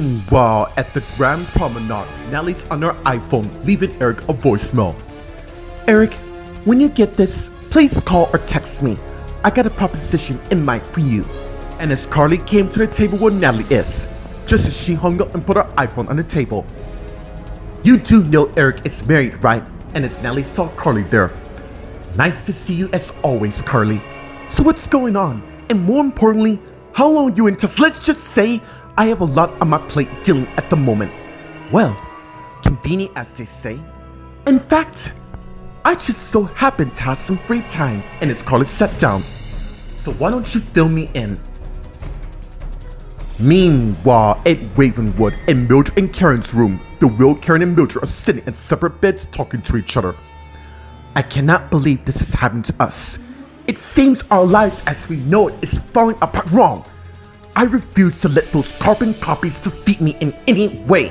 Meanwhile, at the Grand Promenade, Nellie's on her iPhone, leaving Eric a voicemail. Eric, when you get this, please call or text me. I got a proposition in mind for you. And as Carly came to the table where Natalie is, just as she hung up and put her iPhone on the table. You do know Eric is married, right? And as Natalie saw Carly there. Nice to see you as always, Carly. So what's going on? And more importantly, how long are you into? Let's just say I have a lot on my plate dealing at the moment. Well, convenient as they say. In fact, I just so happen to have some free time, and as Carly sat down. So why don't you fill me in? Meanwhile, at Ravenwood, in Mildred and Karen's room, the real Karen and Mildred are sitting in separate beds talking to each other. I cannot believe this has happened to us. It seems our lives as we know it is falling apart. Wrong. I refuse to let those carbon copies defeat me in any way.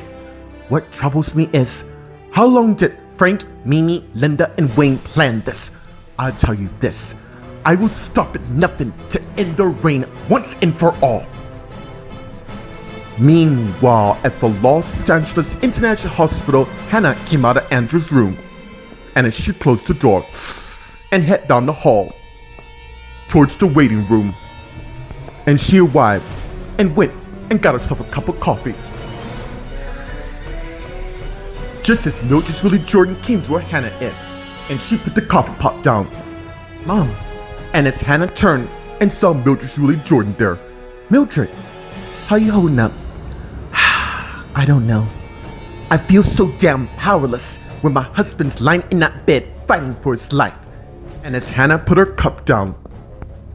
What troubles me is, how long did Frank, Mimi, Linda, and Wayne plan this? I'll tell you this. I will stop at nothing to end their reign once and for all. Meanwhile, at the Los Angeles International Hospital, Hannah came out of Andrew's room. And as she closed the door and headed down the hall towards the waiting room, and she arrived and went and got herself a cup of coffee. Just as Mildred Julie Jordan came to where Hannah is, and she put the coffee pot down. Mom. And as Hannah turned and saw Mildred Julie Jordan there. Mildred, how you holding up? I don't know. I feel so damn powerless when my husband's lying in that bed fighting for his life. And as Hannah put her cup down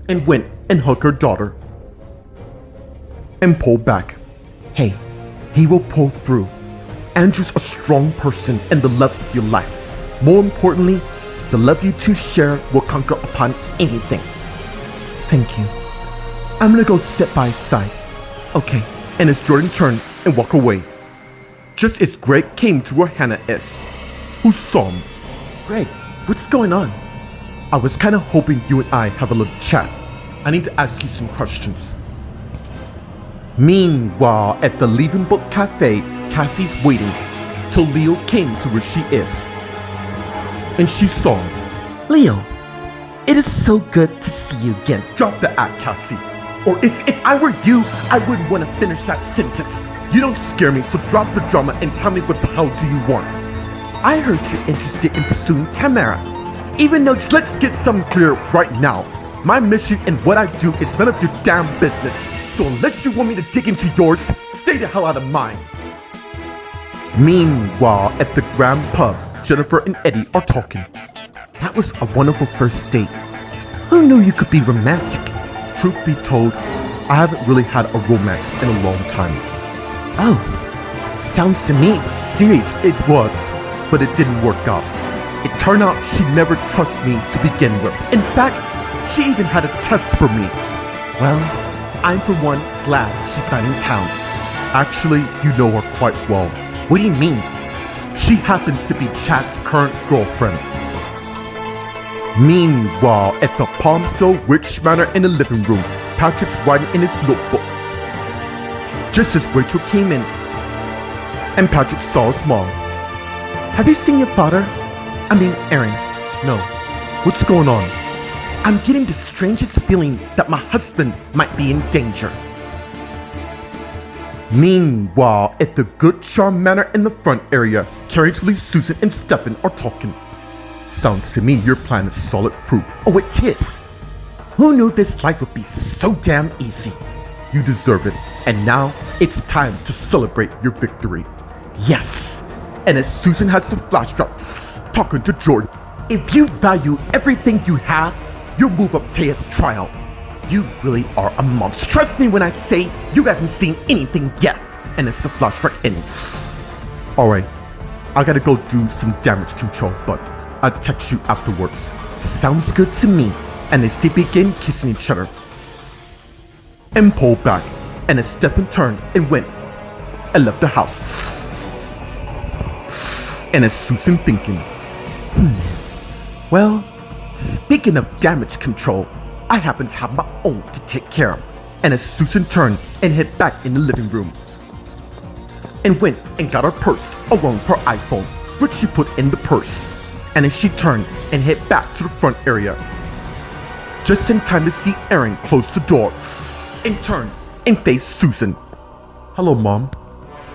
and went and hugged her daughter and pulled back. Hey, he will pull through. Andrew's a strong person and the love of your life. More importantly, the love you two share will conquer upon anything. Thank you. I'm gonna go sit by his side. Okay. And as Jordan turned and walked away, just as Greg came to where Hannah is, who saw him. Greg, what's going on? I was kinda hoping you and I have a little chat. I need to ask you some questions. Meanwhile, at the Leaving Book Cafe, Cassie's waiting till Leo came to where she is. And she saw him. Leo, it is so good to see you again. Drop the act, Cassie. Or if I were you, I wouldn't want to finish that sentence. You don't scare me, so drop the drama and tell me what the hell do you want. I heard you're interested in pursuing Tamara. Even though, let's get something clear right now. My mission and what I do is none of your damn business. So unless you want me to dig into yours, stay the hell out of mine. Meanwhile, at the Grand Pub, Jennifer and Eddie are talking. That was a wonderful first date. Who knew you could be romantic? Truth be told, I haven't really had a romance in a long time. Oh, sounds to me serious. It was, but it didn't work out. It turned out she never trusted me to begin with. In fact, she even had a test for me. Well, I'm for one glad she's not in town. Actually, you know her quite well. What do you mean? She happens to be Chad's current girlfriend. Meanwhile, at the Palmdale Witch Manor in the living room, Patrick's writing in his notebook. Just as Rachel came in, and Patrick saw his mom. Have you seen your father? I mean, Aaron. No. What's going on? I'm getting the strangest feeling that my husband might be in danger. Meanwhile, at the Good Charm Manor in the front area, Carrie, Julie, Susan, and Stefan are talking. Sounds to me your plan is solid proof. Oh, it is. Who knew this life would be so damn easy? You deserve it, and now it's time to celebrate your victory. Yes. And as Susan has some flashback talking to Jordan, if you value everything you have, you'll move up Taya's trial. You really are a monster. Trust me when I say you haven't seen anything yet. And as the flashback ends. Alright, I gotta go do some damage control, but I'll text you afterwards. Sounds good to me. And as they begin kissing each other. And pulled back. And as Stefan turned and went and left the house. And as Susan thinking, well, speaking of damage control, I happen to have my own to take care of. And as Susan turned and head back in the living room. and went and got her purse along with her iPhone, which she put in the purse. And then she turned and head back to the front area. Just in time to see Aaron close the door and turn and face Susan. Hello, Mom.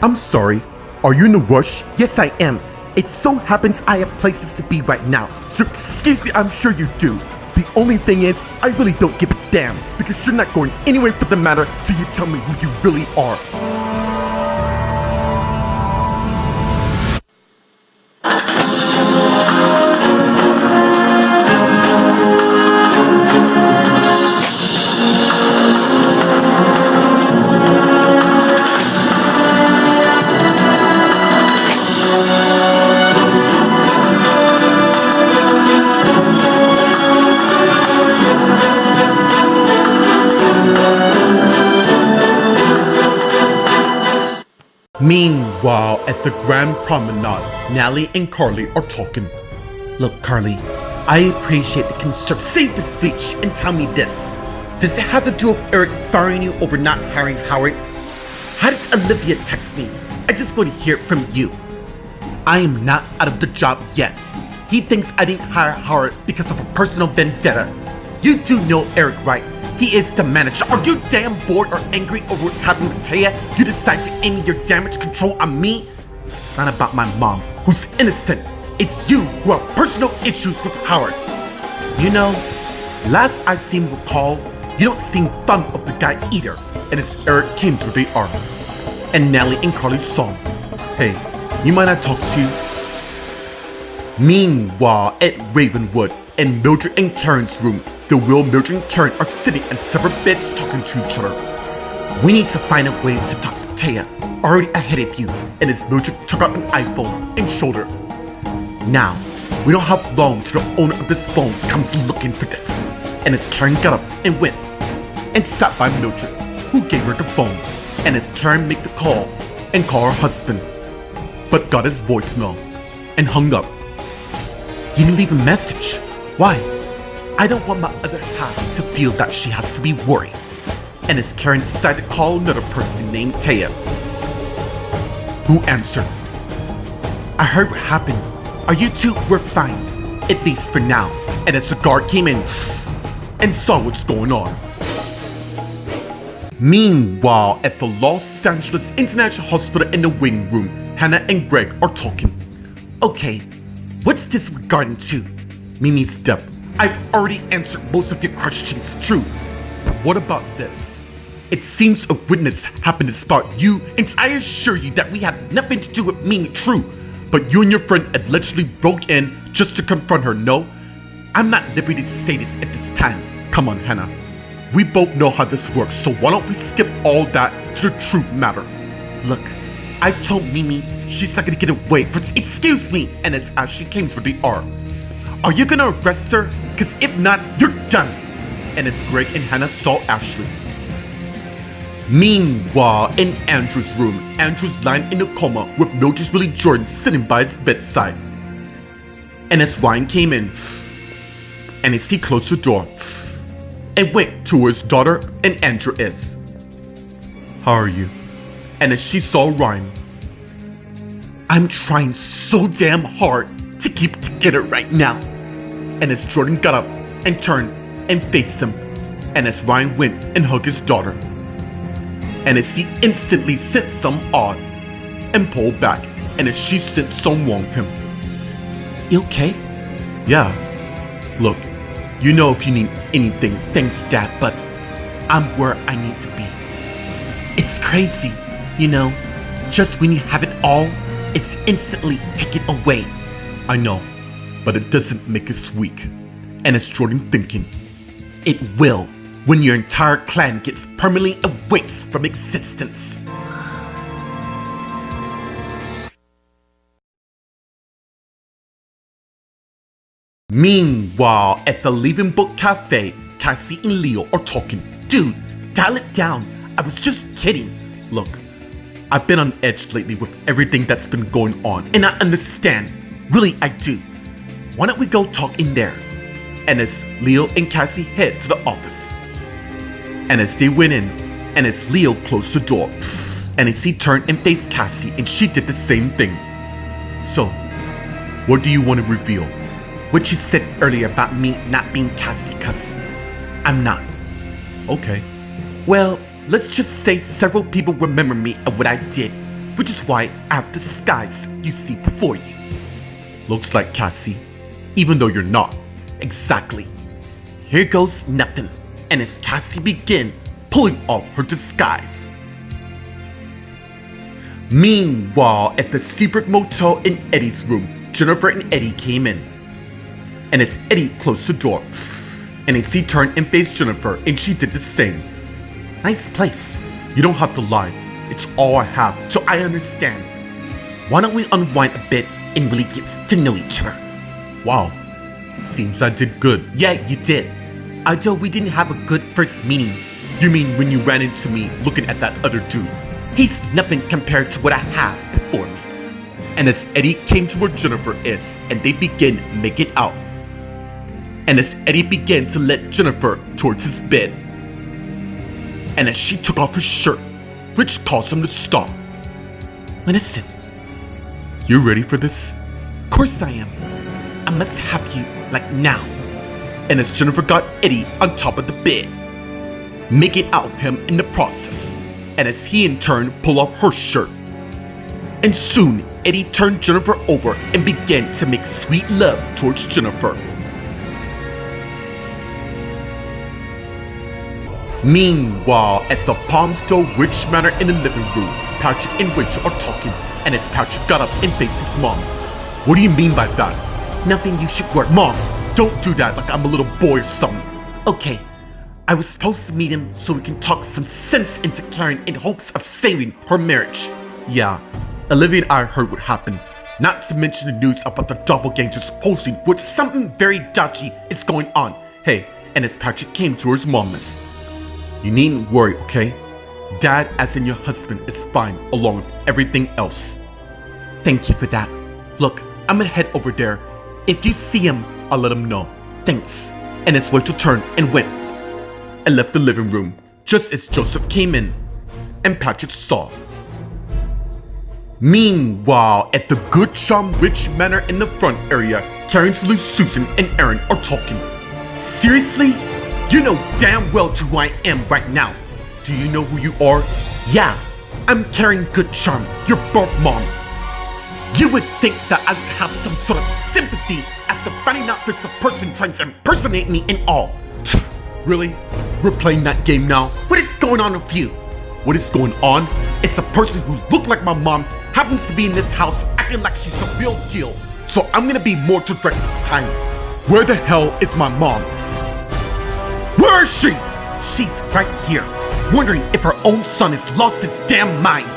I'm sorry. Are you in a rush? Yes, I am. It so happens I have places to be right now. So excuse me, I'm sure you do. The only thing is, I really don't give a damn because you're not going anywhere for the matter till you tell me who you really are. Meanwhile, at the Grand Promenade, Nally and Carly are talking. Look, Carly, I appreciate the concern. Save the speech and tell me this. Does it have to do with Eric firing you over not hiring Howard? How does Olivia text me? I just want to hear it from you. I am not out of the job yet. He thinks I didn't hire Howard because of a personal vendetta. You do know Eric, right? He is the manager. Are you damn bored or angry over what's happening with Taya? You decide to aim your damage control on me? It's not about my mom, who's innocent. It's you who have personal issues with Howard. You know, last I seem to recall, you don't seem fond of the guy either. And as Eric came through the arm, and Nally and Carly saw him. Hey, you mind I talk to you? Meanwhile, at Ravenwood, in Mildred and Karen's room, the Will, Mildred, and Karen are sitting in separate beds talking to each other. We need to find a way to talk to Taya, already ahead of you, and as Mildred took out an iPhone and showed her. Now, we don't have long till the owner of this phone comes looking for this. And as Karen got up and went, and sat by Mildred, who gave her the phone, and as Karen made the call and called her husband, but got his voicemail and hung up. You didn't leave a message. Why? I don't want my other half to feel that she has to be worried. And as Karen decided to call another person named Taya, who answered, I heard what happened. Are you two? We're fine. At least for now. And as the guard came in and saw what's going on. Meanwhile, at the Los Angeles International Hospital in the waiting room, Hannah and Greg are talking. Okay, what's this regarding to? Mimi's death. I've already answered most of your questions, true. What about this? It seems a witness happened to spot you, and I assure you that we have nothing to do with Mimi, true. But you and your friend allegedly broke in just to confront her, no? I'm not liberty to say this at this time. Come on, Hannah. We both know how this works, so why don't we skip all that to the truth matter? Look, I told Mimi she's not gonna get away from excuse me, and as she came through the R. Are you gonna arrest her? Cause if not, you're done. And as Greg and Hannah saw Ashley. Meanwhile, in Andrew's room, Andrew's lying in a coma with Mildred Willie Jordan sitting by his bedside. And as Ryan came in, and as he closed the door, and went to where his daughter and Andrew is. How are you? And as she saw Ryan, I'm trying so damn hard to keep together right now. And as Jordan got up and turned and faced him, and as Ryan went and hugged his daughter, and as he instantly sent some odd and pulled back, and as she sent some wrong with him. You okay? Yeah. Look, you know if you need anything, thanks Dad, but I'm where I need to be. It's crazy, you know, just when you have it all, it's instantly taken away. I know, but it doesn't make us weak. And as Jordan thinking, it will when your entire clan gets permanently erased from existence. Meanwhile, at the Leaving Book Cafe, Cassie and Leo are talking. Dude, dial it down. I was just kidding. Look, I've been on edge lately with everything that's been going on, and I understand. Really, I do. Why don't we go talk in there? And as Leo and Cassie head to the office. And as they went in, and as Leo closed the door, And as he turned and faced Cassie, and she did the same thing. So, what do you want to reveal? What you said earlier about me not being Cassie, cuz I'm not. Okay. Well, let's just say several people remember me and what I did, which is why I have the disguise you see before you. Looks like Cassie, even though you're not. Exactly. Here goes nothing. And as Cassie began pulling off her disguise. Meanwhile, at the secret motel in Eddie's room, Jennifer and Eddie came in. And as Eddie closed the door, and as he turned and faced Jennifer, and she did the same. Nice place. You don't have to lie. It's all I have, so I understand. Why don't we unwind a bit and really get to know each other? Wow. Seems I did good. Yeah, you did. Although we didn't have a good first meeting. You mean when you ran into me looking at that other dude? He's nothing compared to what I have before me. And as Eddie came to where Jennifer is, and they began making out. And as Eddie began to lead Jennifer towards his bed. And as she took off her shirt, which caused him to stop. Listen, you ready for this? Of course I am. I must have you, like now. And as Jennifer got Eddie on top of the bed, making out with him in the process. And as he in turn pulled off her shirt. And soon, Eddie turned Jennifer over and began to make sweet love towards Jennifer. Meanwhile, at the Palmstone Witch Manor in the living room, Patrick and Rachel are talking, and as Patrick got up and faced his mom. What do you mean by that? Nothing you should worry. Mom, don't do that like I'm a little boy or something. Okay, I was supposed to meet him so we can talk some sense into Karen in hopes of saving her marriage. Yeah, Olivia and I heard what happened. Not to mention the news about the doppelgangers posting with something very dodgy is going on. Hey, and as Patrick came to his mom, you needn't worry, okay? Dad, as in your husband, is fine along with everything else. Thank you for that. Look, I'm gonna head over there. If you see him, I'll let him know. Thanks. And as Rachel turned and went and left the living room, just as Joseph came in and Patrick saw. Meanwhile, at the Good Charm Witch Manor in the front area, Karen, Lou, Susan, and Aaron are talking. Seriously? You know damn well who I am right now. Do you know who you are? Yeah, I'm Karen Good Charm, your birth mom. You would think that I would have some sort of sympathy after finding out there's a person trying to impersonate me and all. Really? We're playing that game now? What is going on with you? What is going on? It's a person who looked like my mom happens to be in this house acting like she's the real deal. So I'm gonna be more direct this time. Where the hell is my mom? Where is she? She's right here, wondering if her own son has lost his damn mind.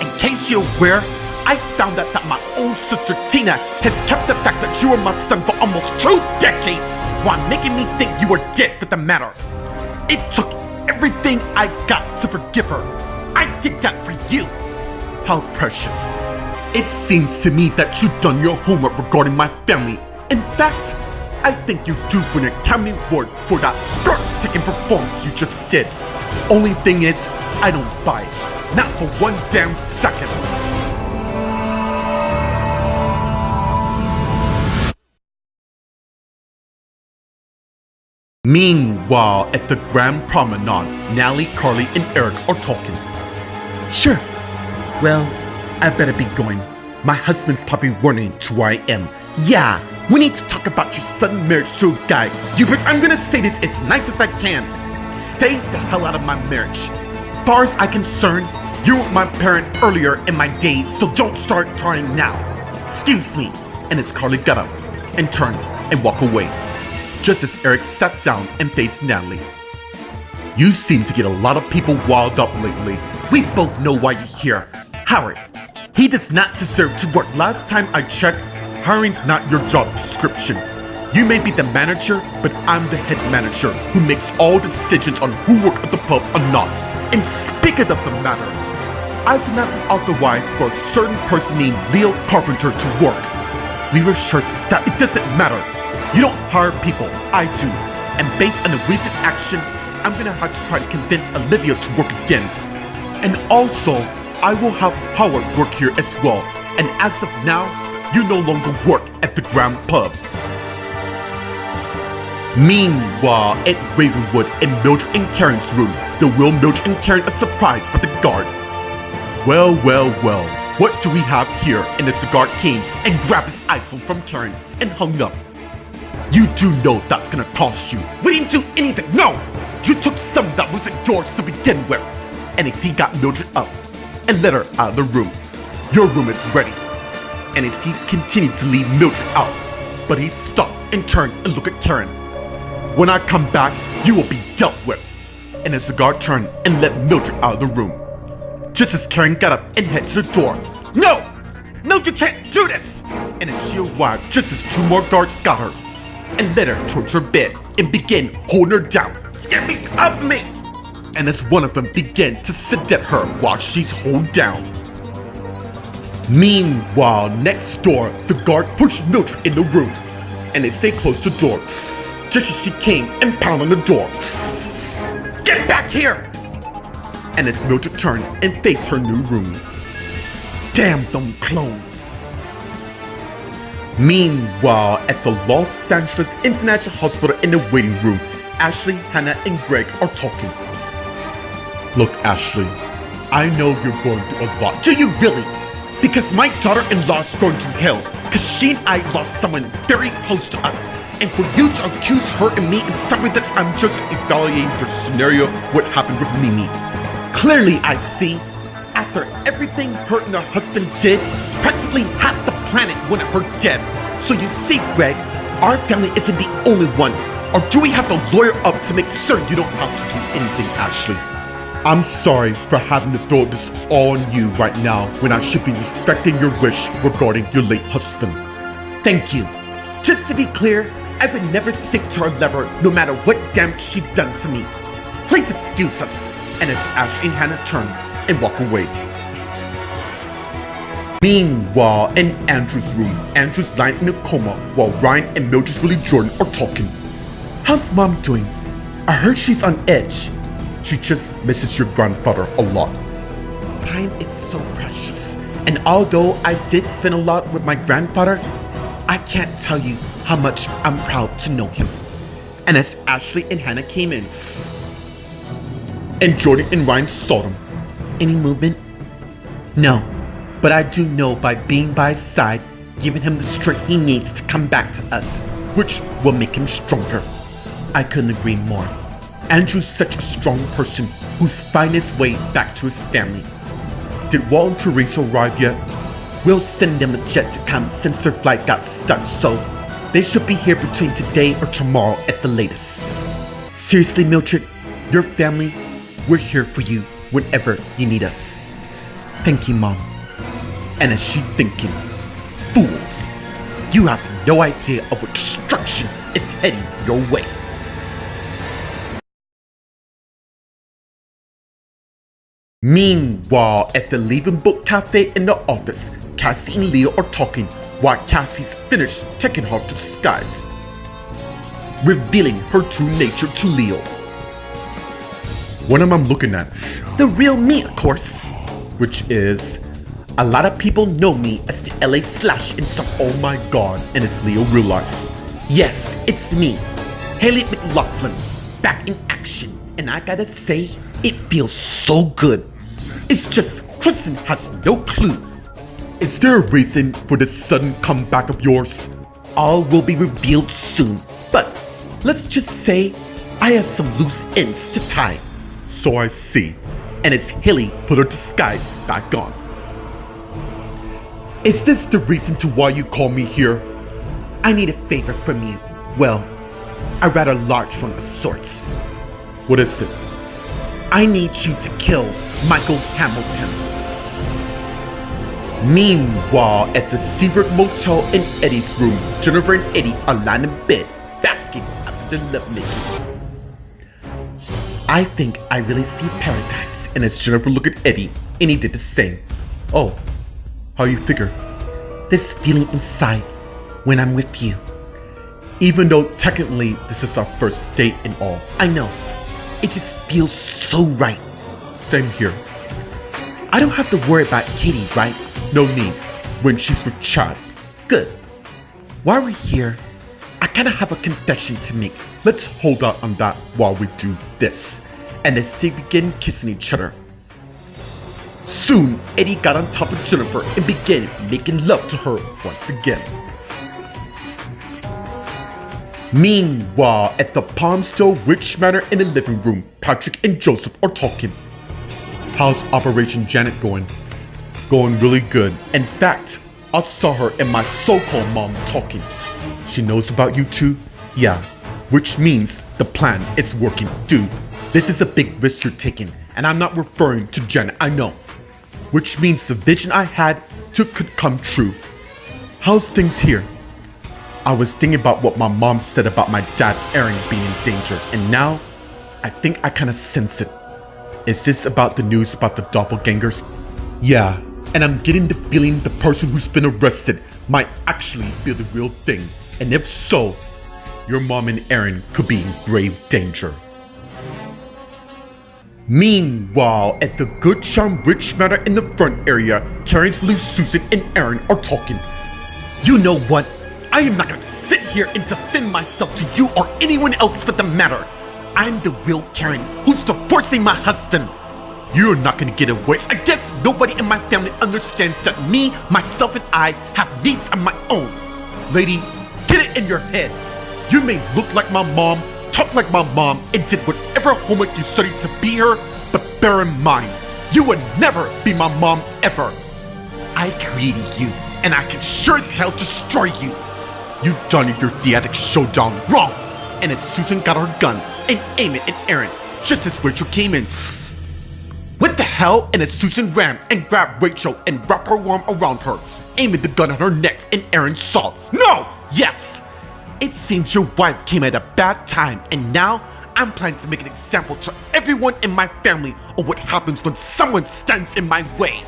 In case you're aware, I found out that my own sister Tina has kept the fact that you were my son for almost 2 decades while making me think you were dead for the matter. It took everything I got to forgive her. I did that for you. How precious. It seems to me that you've done your homework regarding my family. In fact, I think you're due for an Academy Award for that breathtaking performance you just did. Only thing is, I don't buy it. Not for 1 damn second. Meanwhile, at the Grand Promenade, Natalie, Carly, and Eric are talking. Sure. Well, I better be going. My husband's probably wondering who I am. Yeah, we need to talk about your sudden marriage to a guy. But I'm gonna say this as nice as I can. Stay the hell out of my marriage. As far as I'm concerned, you were my parent earlier in my days, so don't start trying now. Excuse me. And as Carly got up and turned and walked away, just as Eric sat down and faced Natalie. You seem to get a lot of people wild up lately. We both know why you're here. Howard, he does not deserve to work. Last time I checked, hiring's not your job description. You may be the manager, but I'm the head manager who makes all the decisions on who work at the pub or not. And speaking of the matter, I do not authorize for a certain person named Leo Carpenter to work. We were short-staffed. It doesn't matter. You don't hire people, I do. And based on the recent action, I'm gonna have to try to convince Olivia to work again. And also, I will have Howard work here as well, and as of now, you no longer work at the Grand Pub. Meanwhile, at Ravenwood in Mildred and Karen's room, the Will Mildred and Karen are surprised by the guard. Well, what do we have here? And the guard came and grabbed his iPhone from Karen and hung up. You do know that's gonna cost you. We didn't do anything, no! You took something that wasn't yours to begin with. And as he got Mildred up and let her out of the room, your room is ready. And as he continued to leave Mildred out, but he stopped and turned and looked at Karen. When I come back, you will be dealt with. And as the guard turned and let Mildred out of the room, just as Karen got up and headed to the door. No! Mildred can't do this! And as she arrived, just as two more guards got her and led her towards her bed and began holding her down. Get me off me! And as one of them began to sedate her while she's held down. Meanwhile, next door, the guard pushed Mildred in the room, and as they closed the door, just as she came and pounded on the door. Get back here! And as Mildred turned and faced her new room. Damn them clones! Meanwhile, at the Los Angeles International Hospital in the waiting room, Ashley, Hannah, and Greg are talking. Look, Ashley, I know you're going through a lot. Do you really? Because my daughter-in-law is going to hell because she and I lost someone very close to us. And for you to accuse her and me in something that I'm just evaluating the scenario what happened with Mimi. Clearly I see, after everything her and her husband did, practically half the planet wanted her dead. So you see, Greg, our family isn't the only one. Or do we have to lawyer up to make sure you don't have to do anything, Ashley? I'm sorry for having to throw this all on you right now when I should be respecting your wish regarding your late husband. Thank you. Just to be clear, I would never stick to her lever no matter what damage she's done to me. Please excuse us. And as Ashley and Hannah turn and walk away. Meanwhile, in Andrew's room, Andrew's lying in a coma while Ryan and Mildred Willie Jordan are talking. How's Mom doing? I heard she's on edge. She just misses your grandfather a lot. Time is so precious. And although I did spend a lot with my grandfather, I can't tell you how much I'm proud to know him. And as Ashley and Hannah came in, and Jordan and Ryan saw them. Any movement? No. But I do know by being by his side, giving him the strength he needs to come back to us, which will make him stronger. I couldn't agree more. Andrew's such a strong person who's finding his way back to his family. Did Walt and Teresa arrive yet? We'll send them a jet to come since their flight got stuck, so they should be here between today or tomorrow at the latest. Seriously, Mildred, your family, we're here for you whenever you need us. Thank you, Mom. And as she's thinking, fools, you have no idea of what destruction is heading your way. Meanwhile, at the Leaving Book Cafe in the office, Cassie and Leo are talking while Cassie's finished taking her to the skies, revealing her true nature to Leo. What am I looking at? The real me, of course. Which is, a lot of people know me as the LA Slash and stuff. Oh my god, and as Leo realized, yes, it's me, Haley McLaughlin, back in action. And I gotta say, it feels so good. It's just Kristen has no clue. Is there a reason for this sudden comeback of yours? All will be revealed soon, but let's just say I have some loose ends to tie. So I see. And as Haley put her disguise back on. Is this the reason to why you call me here? I need a favor from you. Well, a rather large one of sorts. What is it? I need you to kill Michael Hamilton. Meanwhile, at the Seabrook Motel in Eddie's room, Jennifer and Eddie are lying in bed, basking after the lovemaking. I think I really see paradise. And as Jennifer looked at Eddie, and he did the same. Oh, how you figure? This feeling inside when I'm with you. Even though technically this is our first date and all. I know. It just feels so right. Same here. I don't have to worry about Katie, right? No need. When she's with Chad. Good. While we're here, I kinda have a confession to make. Let's hold out on that while we do this. And as they begin kissing each other. Soon, Eddie got on top of Jennifer and began making love to her once again. Meanwhile, at the Palmdale Witch Manor in the living room, Patrick and Joseph are talking. How's Operation Janet going? Going really good. In fact, I saw her and my so-called mom talking. She knows about you too? Yeah, which means the plan is working. Dude, this is a big risk you're taking, and I'm not referring to Janet, I know. Which means the vision I had could come true. How's things here? I was thinking about what my mom said about my dad Aaron being in danger, and now I think I kinda sense it. Is this about the news about the doppelgangers? Yeah, and I'm getting the feeling the person who's been arrested might actually be the real thing. And if so, your mom and Aaron could be in grave danger. Meanwhile, at the Good Charm Witch Manor in the front area, Clarence, Lou, Susan, and Aaron are talking. You know what? I am not gonna sit here and defend myself to you or anyone else for the matter. I'm the real Karen who's divorcing my husband. You're not gonna get away. I guess nobody in my family understands that me, myself, and I have needs of my own. Lady, get it in your head. You may look like my mom, talk like my mom, and did whatever homework you studied to be her, but bear in mind, you would never be my mom ever. I created you, and I can sure as hell destroy you. You done your theatric showdown wrong. And as Susan got her gun and aimed it at Aaron, just as Rachel came in. What the hell? And as Susan ran and grabbed Rachel and wrapped her arm around her, aiming the gun at her neck, and Aaron saw. No! Yes! It seems your wife came at a bad time, and now I'm planning to make an example to everyone in my family of what happens when someone stands in my way.